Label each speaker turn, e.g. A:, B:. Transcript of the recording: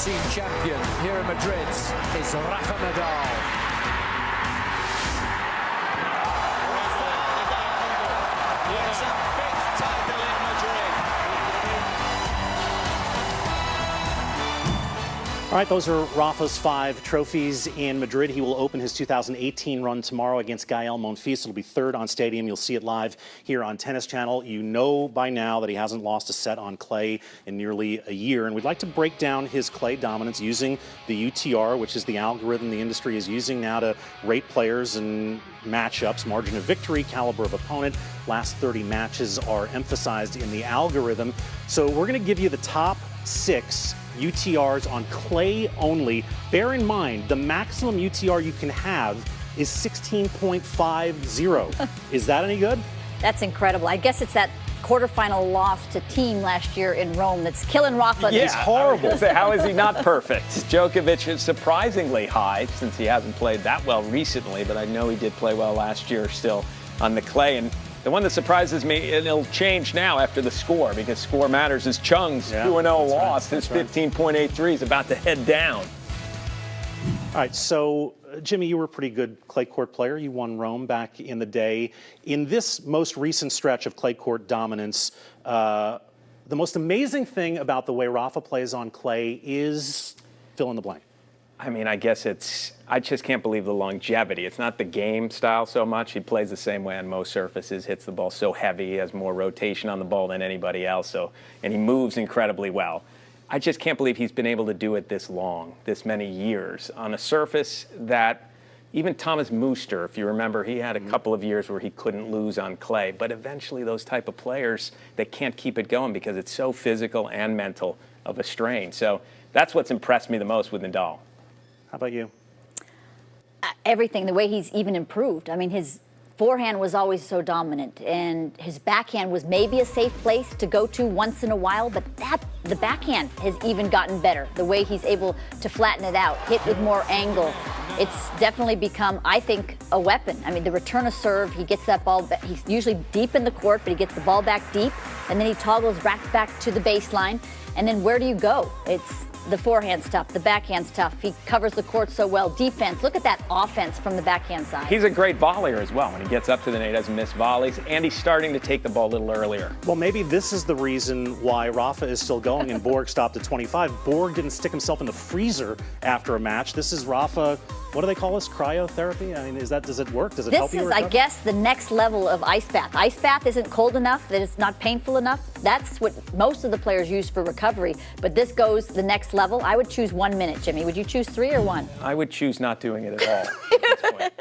A: 2018 champion here in Madrid is Rafael Nadal.
B: It's a fifth title in Madrid.
C: All right, those are Rafa's 5 trophies in Madrid. He will open his 2018 run tomorrow against Gael Monfils. It'll be third on Stadium. You'll see it live here on Tennis Channel. You know by now that he hasn't lost a set on clay in nearly a year. And we'd like to break down his clay dominance using the UTR, which is the algorithm the industry is using now to rate players and matchups, margin of victory, caliber of opponent. Last 30 matches are emphasized in the algorithm. So we're going to give you the top 6 UTRs on clay only. Bear in mind, the maximum UTR you can have is 16.50. Is that any good?
D: That's incredible. I guess it's that quarterfinal loss to Team last year in Rome that's killing Rafa.
E: Yeah,
C: He's horrible.
E: How is he not perfect? Djokovic is surprisingly high since he hasn't played that well recently, but I know he did play well last year still on the clay. And the one that surprises me, and it'll change now after the score, because score matters, is Chung's 2-0 loss. His 15.83 is about to head down.
C: All right, so Jimmy, you were a pretty good clay court player. You won Rome back in the day. In this most recent stretch of clay court dominance, the most amazing thing about the way Rafa plays on clay is fill in the blank.
E: I mean, I guess I just can't believe the longevity. It's not the game style so much. He plays the same way on most surfaces, hits the ball so heavy, he has more rotation on the ball than anybody else, and he moves incredibly well. I just can't believe he's been able to do it this long, this many years, on a surface that even Thomas Muster, if you remember, he had a couple of years where he couldn't lose on clay, but eventually those type of players, they can't keep it going because it's so physical and mental of a strain. So that's what's impressed me the most with Nadal.
C: How about you?
D: Everything, the way he's even improved. I mean, his forehand was always so dominant, and his backhand was maybe a safe place to go to once in a while, but the backhand has even gotten better. The way he's able to flatten it out, hit with more angle. It's definitely become, I think, a weapon. I mean, the return of serve, he gets that ball back. He's usually deep in the court, but he gets the ball back deep, and then he toggles back to the baseline. And then where do you go? It's the forehand's tough, the backhand's tough. He covers the court so well. Defense, look at that offense from the backhand side.
E: He's a great volleyer as well. When he gets up to the net, he doesn't miss volleys, and he's starting to take the ball a little earlier.
C: Well, maybe this is the reason why Rafa is still going and Borg stopped at 25. Borg didn't stick himself in the freezer after a match. This is Rafa, what do they call this, cryotherapy? I mean, does it work? Does it help you
D: This is,
C: recover?
D: I guess, the next level of ice bath. Ice bath isn't cold enough, that it's not painful enough. That's what most of the players use for recovery, but this goes the next level. I would choose 1 minute, Jimmy. Would you choose 3 or 1?
E: I would choose not doing it at all at this point.